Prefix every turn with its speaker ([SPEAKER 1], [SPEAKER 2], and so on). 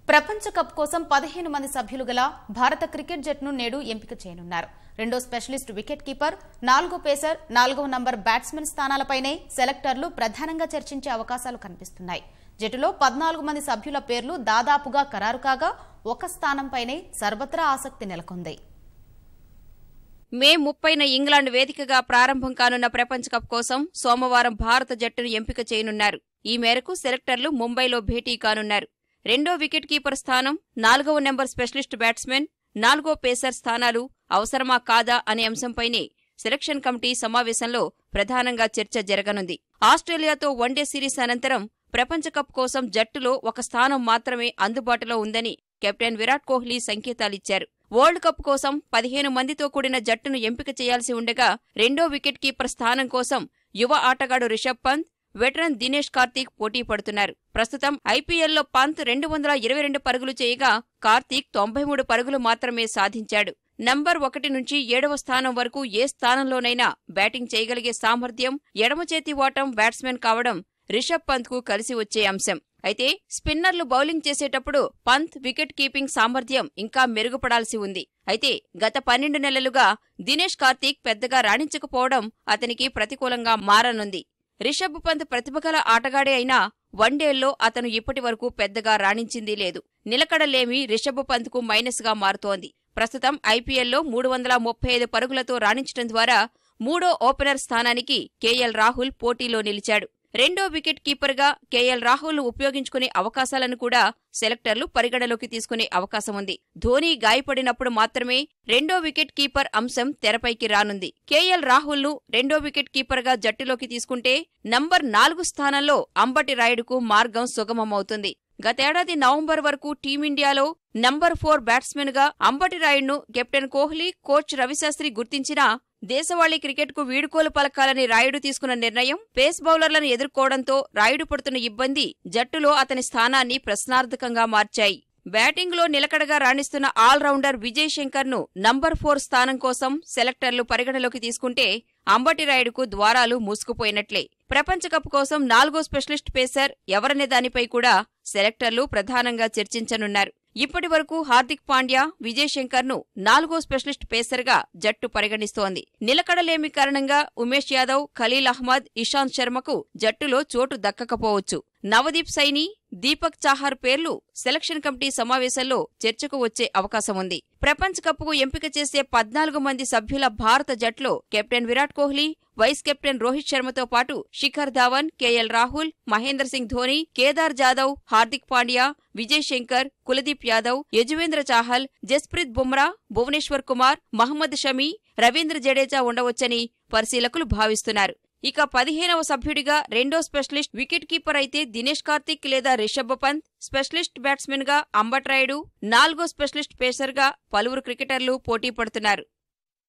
[SPEAKER 1] ప్రపంచ కప్ కోసం 15 మంది సభ్యులు గల భారత క్రికెట్ జట్టును నేడు ఎంపిక చేయనున్నారు. రెండో స్పెషలిస్ట్ వికెట్ కీపర్, 4వ పేసర్, 4వ నంబర్ బ్యాట్స్మెన్ స్థానాలపైనే సెలెక్టర్లు ప్రధానంగా చర్చించే అవకాశాలు కనిపిస్తున్నాయి. జట్టులో 14 మంది సభ్యుల పేర్లు దాదాపుగా ఖరారు కాగా ఒక స్థానంపైనే సర్వత్రా ఆసక్తి నెలకొంది.
[SPEAKER 2] మే 30న ఇంగ్లాండ్ వేదికగా ప్రారంభం కానున్న ప్రపంచ కప్ కోసం సోమవారం భారత జట్టును ఎంపిక చేయనున్నారు. ఈ మేరకు సెలెక్టర్లు ముంబైలో భేటీ కానున్నారు. రెండో వికెట్ కీపర్ స్థానం, 4వ నెంబర్ స్పెషలిస్ట్ బ్యాట్స్మెన్, 4వ పేసర్ స్థానాలు అవసరమా కాదా అనే అంశంపైనే సెలక్షన్ కమిటీ సమావేశంలో ప్రధానంగా చర్చ జరగనుంది. ఆస్ట్రేలియాతో వన్డే సిరీస్ అనంతరం ప్రపంచ కప్ కోసం జట్టులో ఒక స్థానం మాత్రమే అందుబాటులో ఉందని కెప్టెన్ విరాట్ కోహ్లీ సంకేతాలిచ్చారు. వరల్డ్ కప్ కోసం 15 మందితో కూడిన జట్టును ఎంపిక చేయాల్సి ఉండగా రెండో వికెట్ కీపర్ స్థానం కోసం యువ ఆటగాడు రిషబ్ పంత్, వెటరన్ దినేష్ కార్తీక్ పోటీ పడుతున్నారు. ప్రస్తుతం ఐపీఎల్లో పంత్ 222 పరుగులు చేయగా కార్తీక్ 93 పరుగులు మాత్రమే సాధించాడు. నంబర్ 1 నుంచి 7వ స్థానం వరకు ఏ స్థానంలోనైనా బ్యాటింగ్ చేయగలిగే సామర్థ్యం, ఎడమచేతి వాటం బ్యాట్స్మెన్ కావడం రిషబ్ పంత్కు కలిసి వచ్చే అంశం. అయితే స్పిన్నర్లు బౌలింగ్ చేసేటప్పుడు పంత్ వికెట్ కీపింగ్ సామర్థ్యం ఇంకా మెరుగుపడాల్సి ఉంది. అయితే గత 12 నెలలుగా దినేష్ కార్తీక్ పెద్దగా రాణించకపోవడం అతనికి ప్రతికూలంగా మారనుంది. రిషబ్ పంత్ ప్రతిభగల ఆటగాడే అయినా వన్డేల్లో అతను ఇప్పటివరకు పెద్దగా రాణించిందీ లేదు. నిలకడలేమి రిషబ్ పంత్కు మైనస్గా మారుతోంది. ప్రస్తుతం ఐపీఎల్లో 335 పరుగులతో రాణించడం ద్వారా మూడో ఓపెనర్ స్థానానికి కేఎల్ రాహుల్ పోటీలో నిలిచాడు. రెండో వికెట్ కీపర్గా కేఎల్ రాహుల్ను ఉపయోగించుకునే అవకాశాలను కూడా సెలెక్టర్లు పరిగణలోకి తీసుకునే అవకాశం ఉంది. ధోనీ గాయపడినప్పుడు మాత్రమే రెండో వికెట్ కీపర్ అంశం తెరపైకి రానుంది. కేఎల్ రాహుల్ను రెండో వికెట్ కీపర్గా జట్టులోకి తీసుకుంటే నంబర్ 4 స్థానంలో అంబటి రాయుడుకు మార్గం సుగమమవుతుంది. గతేడాది నవంబర్ వరకు టీమిండియాలో నంబర్ 4 బ్యాట్స్మెన్గా అంబటి రాయుడును కెప్టెన్ కోహ్లీ, కోచ్ రవిశాస్త్రి గుర్తించినా దేశవాళీ క్రికెట్కు వీడుకోలు పలకాలని రాయుడు తీసుకున్న నిర్ణయం, పేస్ బౌలర్లను ఎదుర్కోవడంతో రాయుడు పడుతున్న ఇబ్బంది జట్టులో అతని స్థానాన్ని ప్రశ్నార్థకంగా మార్చాయి. బ్యాటింగ్లో నిలకడగా రాణిస్తున్న ఆల్రౌండర్ విజయ్ శంకర్ను నంబర్ 4 స్థానం కోసం సెలెక్టర్లు పరిగణలోకి తీసుకుంటే అంబటి రాయుడుకు ద్వారాలు మూసుకుపోయినట్లే. ప్రపంచ కప్ కోసం 4వ స్పెషలిస్ట్ పేసర్ ఎవరనే దానిపై కూడా సెలెక్టర్లు ప్రధానంగా చర్చించనున్నారు. ఇప్పటి వరకు హార్దిక్ పాండ్యా, విజయ్ శంకర్ను 4వ స్పెషలిస్ట్ పేసర్గా జట్టు పరిగణిస్తోంది. నిలకడలేమి కారణంగా ఉమేష్ యాదవ్, ఖలీల్ అహ్మద్, ఇషాంత్ శర్మకు జట్టులో చోటు దక్కకపోవచ్చు. నవదీప్ సైని, దీపక్ చాహర్ పేర్లు సెలక్షన్ కమిటీ సమావేశంలో చర్చకు వచ్చే అవకాశం ఉంది. ప్రపంచ కప్కు ఎంపిక చేసే 14 మంది సభ్యుల భారత జట్లో captain Virat Kohli, vice captain Rohit శర్మతో పాటు శిఖర్ ధావన్, కేఎల్ రాహుల్, మహేంద్ర సింగ్ ధోనీ, కేదార్ జాదవ్, హార్దిక్ పాండ్యా, విజయ్ శంకర్, కులదీప్ యాదవ్, యజువేంద్ర చాహల్, జస్ప్రీత్ బుమ్రా, భువనేశ్వర్ కుమార్, మహమ్మద్ షమీ, రవీంద్ర జడేజా ఉండవచ్చని పరిశీలకులు భావిస్తున్నారు. ఇక 15వ సభ్యుడిగా రెండో స్పెషలిస్ట్ వికెట్ కీపర్ అయితే దినేష్ కార్తీక్ లేదా రిషబ్ పంత్, స్పెషలిస్ట్ బ్యాట్స్మెన్గా అంబటి రాయుడు, 4వ స్పెషలిస్ట్ పేసర్గా పలువురు క్రికెటర్లు పోటీ పడుతున్నారు.